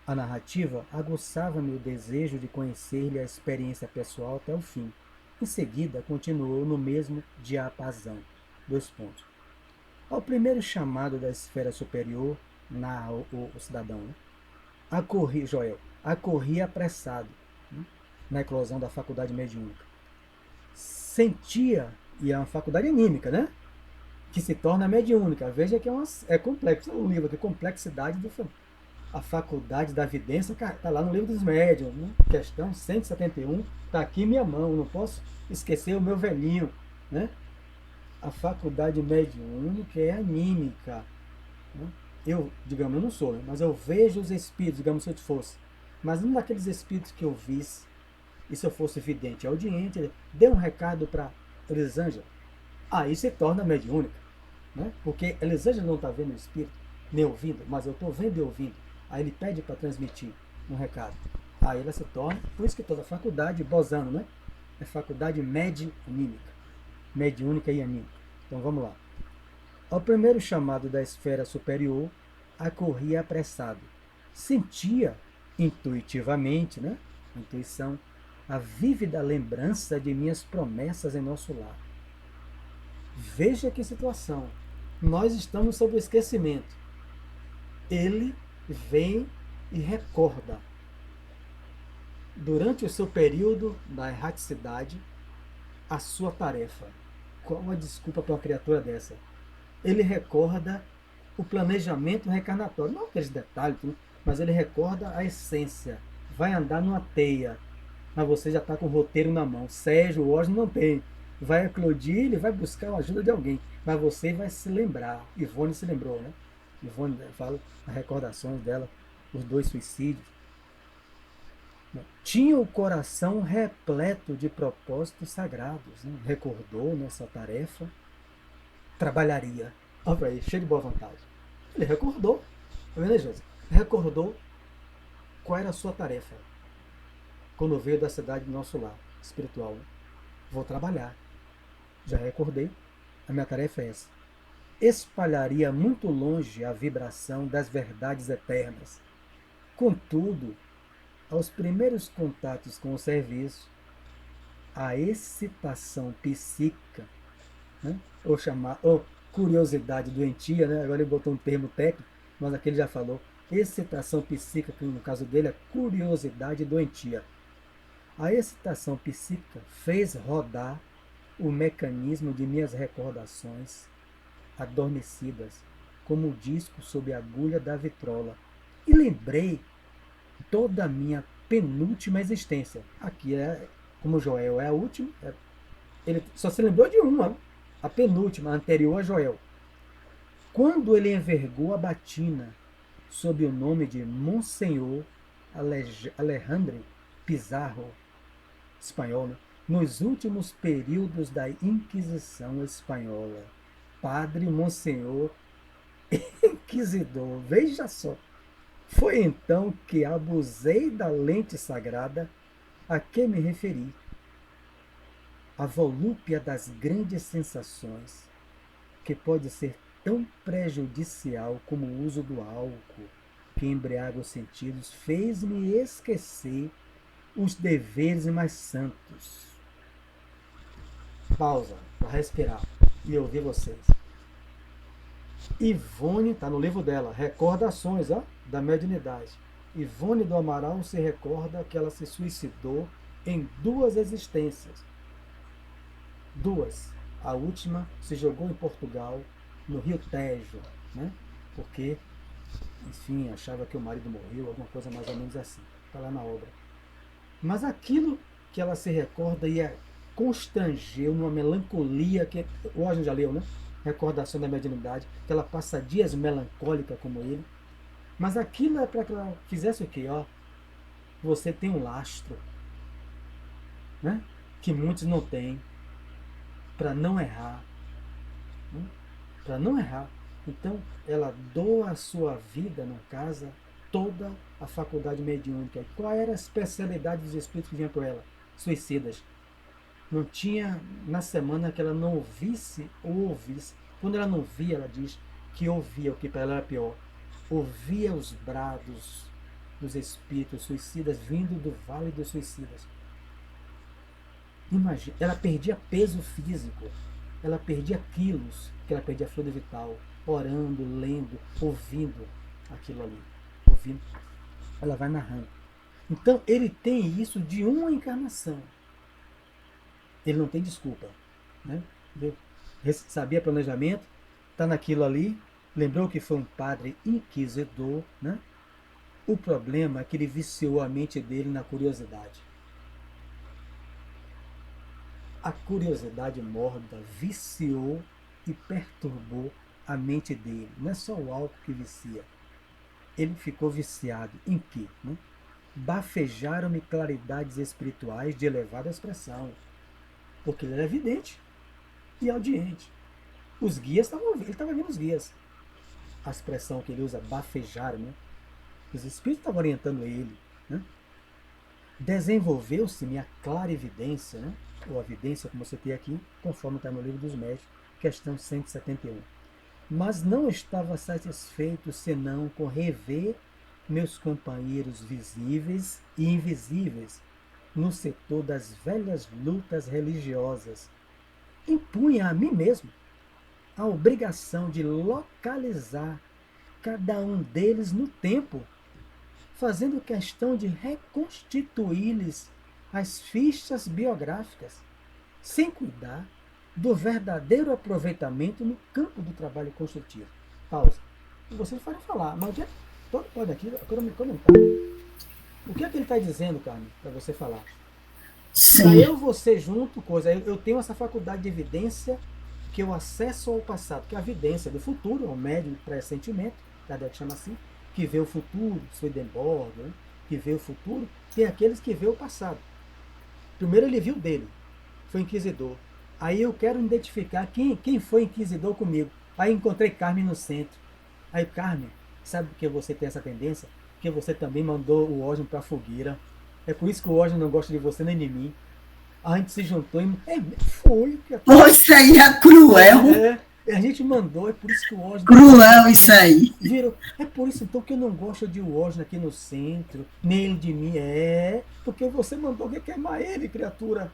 a narrativa, aguçava-me o desejo de conhecer-lhe a experiência pessoal até o fim. Em seguida, continuou no mesmo diapasão. 2 pontos. Ao primeiro chamado da esfera superior, narra o cidadão, né? Acorri apressado, né, na eclosão da faculdade mediúnica. Sentia, e é uma faculdade anímica, né? Que se torna mediúnica. Veja que é complexo. O livro aqui, Complexidade do Fenômeno. A faculdade da evidência está lá no Livro dos Médiuns, né? Questão 171, está aqui em minha mão, não posso esquecer o meu velhinho, né? A faculdade mediúnica é anímica, né? Eu, digamos, eu não sou, né? Mas eu vejo os espíritos, digamos, se eu fosse, mas não daqueles espíritos que eu visse, e se eu fosse vidente, audiente, dê um recado para Elisângela, aí se torna mediúnica, né? Porque Elisângela não está vendo o espírito, nem ouvindo, mas eu estou vendo e ouvindo. Aí ele pede para transmitir um recado. Aí ela se torna, por isso que toda faculdade, Bozano, né? É faculdade mediúnica. Mediúnica e anímica. Então vamos lá. Ao primeiro chamado da esfera superior, acorria apressado. Sentia intuitivamente, né? Intuição, a vívida lembrança de minhas promessas em nosso lar. Veja que situação. Nós estamos sob o esquecimento. Ele vem e recorda. Durante o seu período da erraticidade, a sua tarefa. Qual a desculpa para uma criatura dessa? Ele recorda o planejamento reencarnatório. Não aqueles detalhes, mas ele recorda a essência. Vai andar numa teia, mas você já está com o roteiro na mão. Sérgio, hoje não tem. vai eclodir, ele vai buscar a ajuda de alguém. Mas você vai se lembrar. Ivone se lembrou, né? Ivone fala as recordações dela, os 2 suicídios. Tinha o coração repleto de propósitos sagrados, né? Recordou nessa tarefa, trabalharia. Olha aí, cheio de boa vontade. Ele recordou, tá vendo, Jesus? Recordou qual era a sua tarefa quando veio da cidade do nosso lar espiritual. Né? Vou trabalhar. Já recordei. A minha tarefa é essa. Espalharia muito longe a vibração das verdades eternas. Contudo, aos primeiros contatos com o serviço, a excitação psíquica, né? ou curiosidade doentia, né? Agora ele botou um termo técnico, mas aqui ele já falou, excitação psíquica, que no caso dele é curiosidade doentia. A excitação psíquica fez rodar o mecanismo de minhas recordações adormecidas, como o disco sob a agulha da vitrola, e lembrei toda a minha penúltima existência. Aqui é, como Joel é a última, ele só se lembrou de uma, a penúltima, anterior a Joel. Quando ele envergou a batina sob o nome de Monsenhor Alejandro Pizarro, espanhol, né? Nos últimos períodos da Inquisição Espanhola, Padre Monsenhor Inquisidor, veja só. Foi então que abusei da lente sagrada a que me referi. A volúpia das grandes sensações, que pode ser tão prejudicial como o uso do álcool, que embriaga os sentidos, fez-me esquecer os deveres mais santos. Pausa para respirar e ouvir vocês. Ivone, está no livro dela, Recordações, da Mediunidade. Ivone do Amaral se recorda que ela se suicidou em 2 existências. 2. A última se jogou em Portugal, no Rio Tejo, né? Porque, enfim, achava que o marido morreu, alguma coisa mais ou menos assim. Está lá na obra. Mas aquilo que ela se recorda ia constrangeu numa melancolia que hoje a gente já leu, né? Recordação da Mediunidade, que ela passa dias melancólica como ele. Mas aquilo é para que ela fizesse o quê? Você tem um lastro, né? Que muitos não têm, para não errar. Né? Para não errar. Então, ela doa a sua vida, na casa, toda a faculdade mediúnica. Qual era a especialidade dos espíritos que vinham para ela? Suicidas. Não tinha na semana que ela não ouvisse ou ouvisse. Quando ela não via, ela diz que ouvia, o que para ela era pior. Ouvia os brados dos espíritos suicidas vindo do vale dos suicidas. Imagina, ela perdia peso físico, ela perdia quilos, que ela perdia fluido vital, orando, lendo, ouvindo aquilo ali. Ouvindo. Ela vai narrando. Então, ele tem isso de uma encarnação. Ele não tem desculpa. Né? Sabia planejamento, está naquilo ali, lembrou que foi um padre inquisidor. Né? O problema é que ele viciou a mente dele na curiosidade. A curiosidade mórbida viciou e perturbou a mente dele. Não é só o álcool que vicia. Ele ficou viciado em quê? Né? Bafejaram-me claridades espirituais de elevada expressão. Porque ele era evidente e audiente. Os guias estavam ouvindo, ele estava vendo os guias. A expressão que ele usa, bafejar, né? Os espíritos estavam orientando ele. Né? Desenvolveu-se-me a clarividência, né? Ou a vidência, como você tem aqui, conforme está no livro dos médiuns, questão 171. Mas não estava satisfeito senão com rever meus companheiros visíveis e invisíveis no setor das velhas lutas religiosas. Impunha a mim mesmo a obrigação de localizar cada um deles no tempo, fazendo questão de reconstituir-lhes as fichas biográficas, sem cuidar do verdadeiro aproveitamento no campo do trabalho construtivo. Pausa. Vocês podem falar, mas pode aqui, agora me comentar. O que é que ele está dizendo, Carmen, para você falar? Sim. Você junto, coisa. Eu tenho essa faculdade de evidência que eu acesso ao passado, que é a evidência do futuro, é o médium pressentimento, Kardec chama assim, que vê o futuro, Swedenborg, né? Que vê o futuro, tem aqueles que vê o passado. Primeiro ele viu dele, foi inquisidor. Aí eu quero identificar quem foi inquisidor comigo. Aí encontrei Carmen no centro. Aí, Carmen, sabe por que você tem essa tendência? Porque você também mandou o Osmo para a fogueira. É por isso que o Osmo não gosta de você nem de mim. A gente se juntou e... foi. Pô, isso aí é cruel. A gente mandou, é por isso que o Osmo... Cruel isso aí. Virou. É por isso então que eu não gosto de o Osmo aqui no centro, nem ele de mim. Porque você mandou alguém queimar ele, criatura.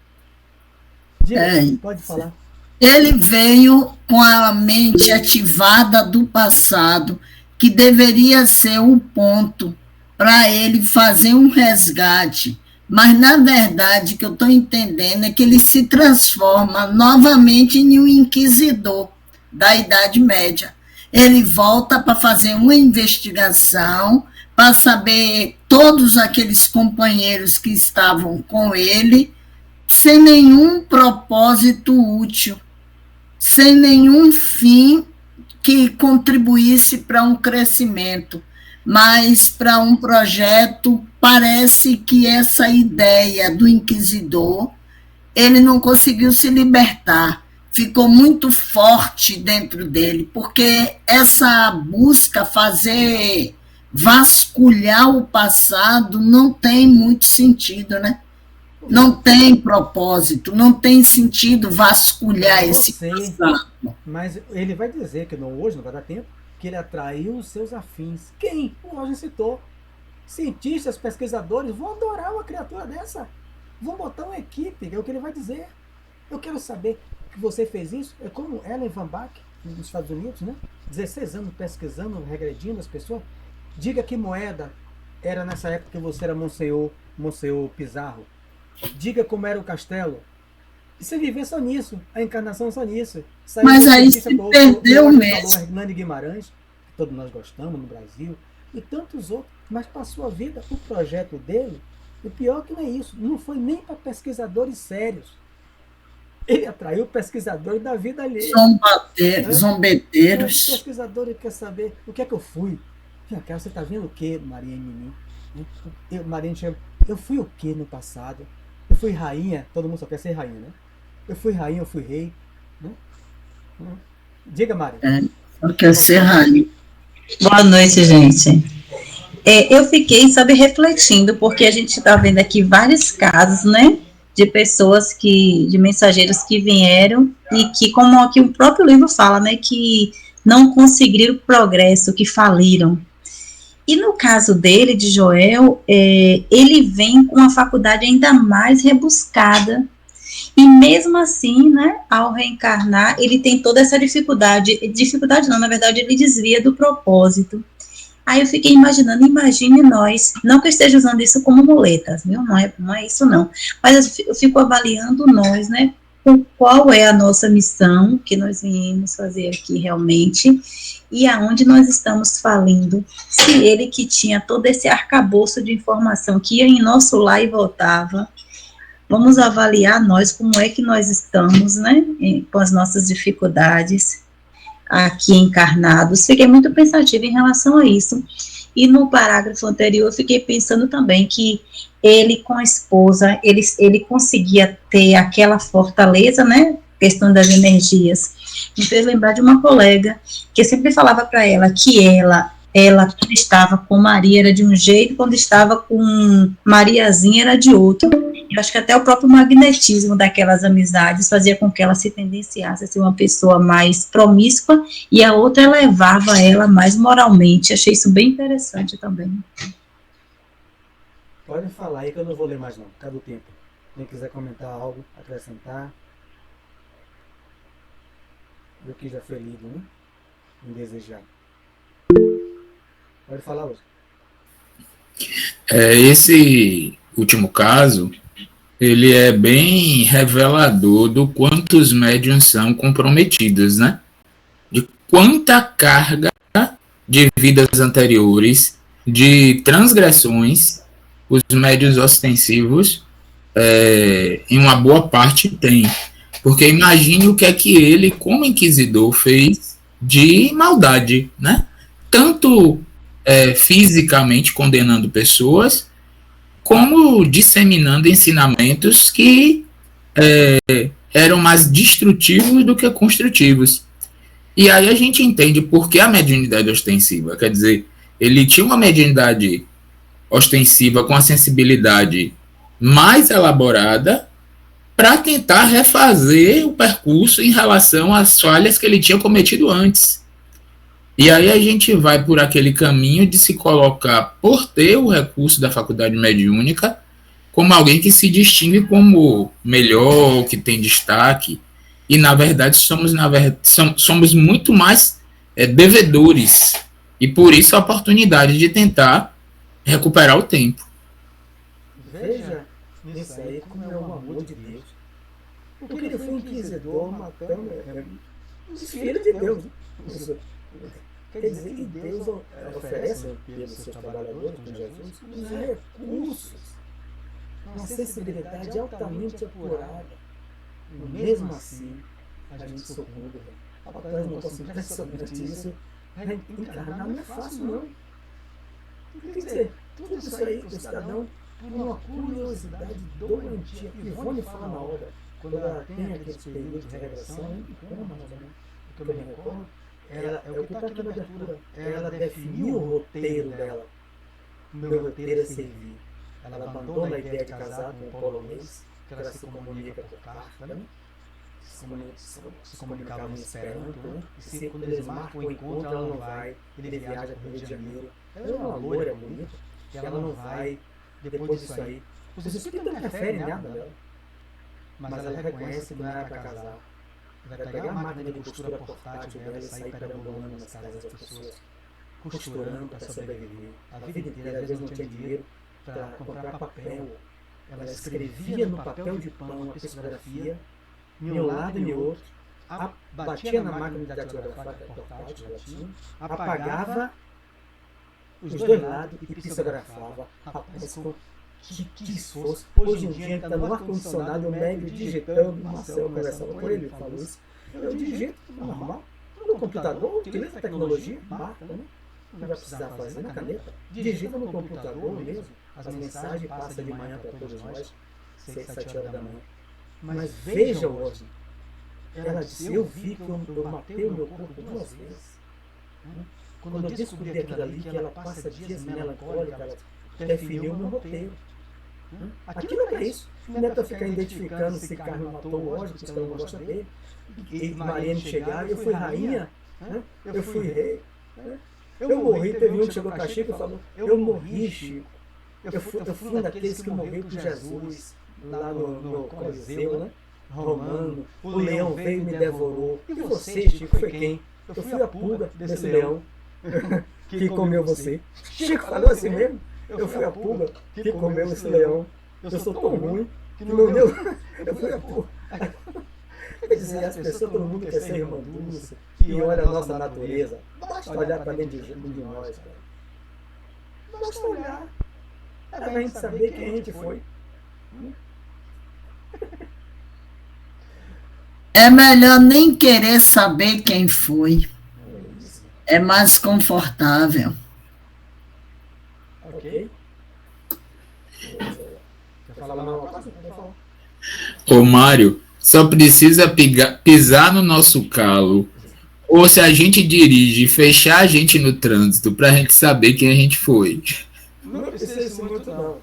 Diga, pode falar. Ele veio com a mente ativada do passado, que deveria ser o ponto para ele fazer um resgate. Mas, na verdade, o que eu estou entendendo é que ele se transforma novamente em um inquisidor da Idade Média. Ele volta para fazer uma investigação, para saber todos aqueles companheiros que estavam com ele, sem nenhum propósito útil, sem nenhum fim que contribuísse para um crescimento, mas para um projeto. Parece que essa ideia do inquisidor, ele não conseguiu se libertar, ficou muito forte dentro dele, porque essa busca, fazer vasculhar o passado, não tem muito sentido, né? Não tem propósito, não tem sentido vasculhar esse passado. Mas ele vai dizer que hoje não vai dar tempo, que ele atraiu os seus afins. Quem? O Roger citou. Cientistas, pesquisadores vão adorar uma criatura dessa. Vão botar uma equipe, é o que ele vai dizer. Eu quero saber que você fez isso. É como Ellen Van Bach, nos Estados Unidos, né? 16 anos pesquisando, regredindo as pessoas. Diga que moeda era nessa época que você era Monsenhor Pizarro. Diga como era o castelo. E você viver só nisso, a encarnação só nisso. Mas aí se perdeu mesmo. Hernani Guimarães, que todos nós gostamos no Brasil, e tantos outros, mas passou a vida, o projeto dele, o pior que não é isso, não foi nem para pesquisadores sérios. Ele atraiu pesquisadores da vida alheia. Zombeteiros. Pesquisadores que quer saber o que é que eu fui. Cara, você está vendo o que, Maria em mim? Eu fui o que no passado? Eu fui rainha, todo mundo só quer ser rainha, né? Eu fui rainha, eu fui rei. Né? Diga, Maria. Eu quero ser rainha. Boa noite, gente. Eu fiquei, refletindo, porque a gente está vendo aqui vários casos, né? De pessoas de mensageiros que vieram e que, como aqui o próprio livro fala, né? Que não conseguiram progresso, que faliram. E no caso dele, de Joel, ele vem com uma faculdade ainda mais rebuscada. E mesmo assim, né, ao reencarnar, ele tem toda essa dificuldade. Dificuldade não, na verdade, ele desvia do propósito. Aí eu fiquei imaginando, imagine nós, não que eu esteja usando isso como muletas, viu? Não é isso não. Mas eu fico avaliando nós, né, qual é a nossa missão que nós viemos fazer aqui realmente, e aonde nós estamos falindo. Se ele que tinha todo esse arcabouço de informação que ia em nosso lar e voltava, vamos avaliar nós, como é que nós estamos, né, com as nossas dificuldades aqui encarnados. Fiquei muito pensativa em relação a isso. E no parágrafo anterior, eu fiquei pensando também que ele com a esposa, ele conseguia ter aquela fortaleza, né, questão das energias. Me fez lembrar de uma colega que eu sempre falava para ela que ela quando estava com Maria era de um jeito, quando estava com Mariazinha era de outro. Eu acho que até o próprio magnetismo daquelas amizades fazia com que ela se tendenciasse a ser uma pessoa mais promíscua, e a outra elevava ela mais moralmente. Achei isso bem interessante também. Pode falar aí que eu não vou ler mais não, por causa do tempo. Quem quiser comentar algo, acrescentar. Do que já foi lido, né? Indesejado. Pode falar, Oscar. Esse último caso, ele é bem revelador do quanto os médiuns são comprometidos, né? De quanta carga de vidas anteriores, de transgressões, os médiuns ostensivos em uma boa parte tem. Porque imagine o que é que ele, como inquisidor, fez de maldade, né? Tanto fisicamente condenando pessoas, como disseminando ensinamentos que eram mais destrutivos do que construtivos. E aí a gente entende por que a mediunidade ostensiva. Quer dizer, ele tinha uma mediunidade ostensiva com a sensibilidade mais elaborada para tentar refazer o percurso em relação às falhas que ele tinha cometido antes. E aí a gente vai por aquele caminho de se colocar, por ter o recurso da faculdade mediúnica, como alguém que se distingue como melhor, que tem destaque, e na verdade somos muito mais devedores, e por isso a oportunidade de tentar recuperar o tempo. Veja nisso aí como é o amor de Deus. Porque ele foi inquisidor matando os filhos de Deus. Quer dizer que Deus oferece pelos seus trabalhadores, com Jesus, os recursos, uma sensibilidade altamente apurada. E mesmo assim, a gente sucumbe. Rapaz, não posso impressionante isso. Encarnar não é fácil, não. Quer dizer, tudo isso aí, o cidadão, por uma curiosidade doentia. Ivone fala na obra, quando ela tem aqueles períodos de regressão, como mais ou menos, o que eu me recordo, é o que está aqui na abertura. Ela definiu o roteiro dela. O meu roteiro é servir. Ela abandona a ideia de casar com um polonês, que ela se comunica por carta, né? Se comunicavam em esperanto, né? E quando eles marcam o encontro, ela não vai. Ele viaja para o Rio de Janeiro. Ela é uma loira bonita, e ela não vai. Depois disso aí, os espíritos não interferem em nada dela. Mas ela reconhece que não era para casar. Vai pegar a máquina de costura portátil dela e sair perambulando nas casas das pessoas, costurando para sobreviver. A vida inteira, às vezes não tinha dinheiro para comprar papel. Ela escrevia no papel de pão a psicografia, em um lado e em outro, batia na máquina de datilografar portátil que ela tinha, apagava os dois lados e psicografava. Rapaz, que esforço. Hoje em dia a gente está no ar-condicionado, o médio digitando, o Marcelo conversava com ele, falou isso. Eu digito normal, no computador, utiliza a tecnologia, marca, né? Não vai precisar fazer na caneta. Digita no computador mesmo, as mensagens passam de manhã para todos nós, 6, 7 horas da manhã. Mas veja hoje, ela disse, eu vi que eu matei o meu corpo 2 vezes. Quando eu descobri aquilo ali, que ela passa dias melancólica, ela definiu o meu roteiro. Aqui não é isso. Não é para ficar identificando se Carlos matou o Osmo, porque ela não gosta dele. E Mariane chegaram, eu fui rainha, eu fui rei. Eu morri, teve um que chegou para Chico e falou, eu morri, Chico. Eu fui um daqueles que morreu por Jesus, lá no Coliseu, né? Romano. O leão veio e me devorou. E você, Chico, foi quem? Eu fui a pulga desse leão que comeu você. Chico falou assim mesmo? Eu fui a pulga que comeu esse leão. Eu sou tão ruim que não deu. Eu fui a pulga. Quer dizer, as pessoas, todo mundo quer ser irmã Dulce, que olha a nossa natureza. Basta olhar para dentro de nós, cara. Basta olhar. É pra gente saber quem a gente foi. É melhor nem querer saber quem foi. É mais confortável. Ok? Quer falar mais uma coisa? Ô Mário, só precisa pisar no nosso calo, ou se a gente dirige, fechar a gente no trânsito pra gente saber quem a gente foi. Não precisa isso muito não.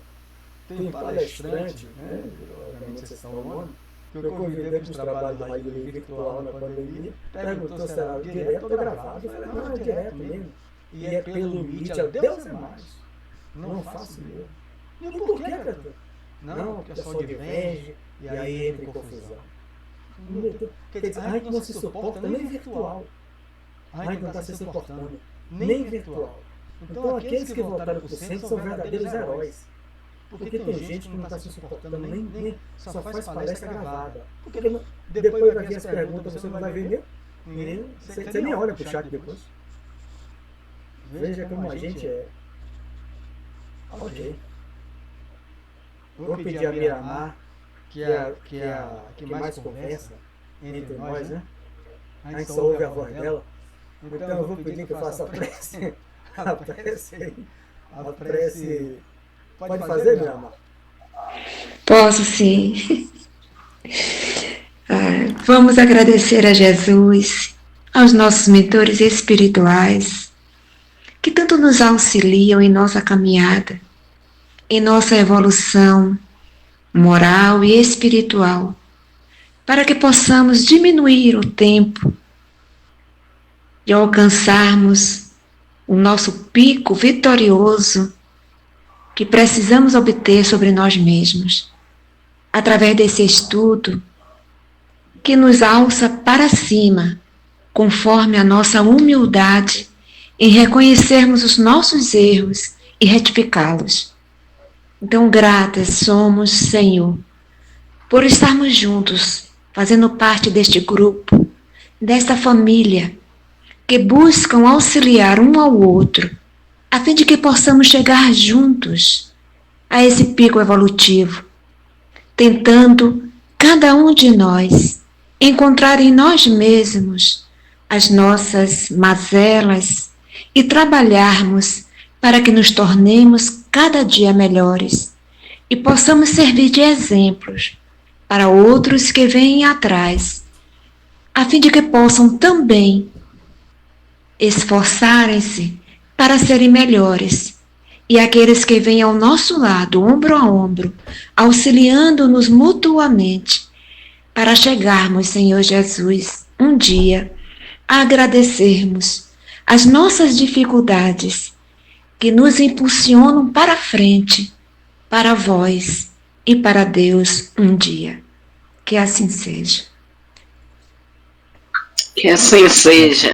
Tem palestrante, né? Obviamente vocês estão no que eu convidei para os trabalhos da Rádio Livre virtual na pandemia, perguntou se era direto ou gravado. Eu falei, não, é direto mesmo. E é pelo Meet, Deus é mais. Não faço mesmo. E por que, Cator? Não, porque é só diverge, e aí entra em confusão. Quer dizer, a gente não se suporta nem virtual. A gente não está se suportando nem virtual. Então aqueles que voltaram para o centro são verdadeiros heróis. Porque tem gente que não está se suportando nem só faz palestra gravada. Porque depois vai vir as perguntas, você não vai ver nem. Você nem olha para o chat depois. Veja como a gente é. Ok. Vou pedir a Miramar que mais conversa entre nós, né? A gente só ouve a voz dela. Então eu vou pedir que eu faça a prece. A prece. Pode fazer, minha amada? Posso sim. Vamos agradecer a Jesus, aos nossos mentores espirituais, que tanto nos auxiliam em nossa caminhada, em nossa evolução moral e espiritual, para que possamos diminuir o tempo de alcançarmos o nosso pico vitorioso que precisamos obter sobre nós mesmos, através desse estudo que nos alça para cima, conforme a nossa humildade em reconhecermos os nossos erros e retificá-los. Então, gratas somos, Senhor, por estarmos juntos, fazendo parte deste grupo, desta família, que buscam auxiliar um ao outro, a fim de que possamos chegar juntos a esse pico evolutivo, tentando, cada um de nós, encontrar em nós mesmos as nossas mazelas e trabalharmos para que nos tornemos cada dia melhores e possamos servir de exemplos para outros que vêm atrás, a fim de que possam também esforçarem-se para serem melhores, e aqueles que vêm ao nosso lado, ombro a ombro, auxiliando-nos mutuamente, para chegarmos, Senhor Jesus, um dia a agradecermos as nossas dificuldades que nos impulsionam para frente, para vós e para Deus um dia. Que assim seja. Que assim seja.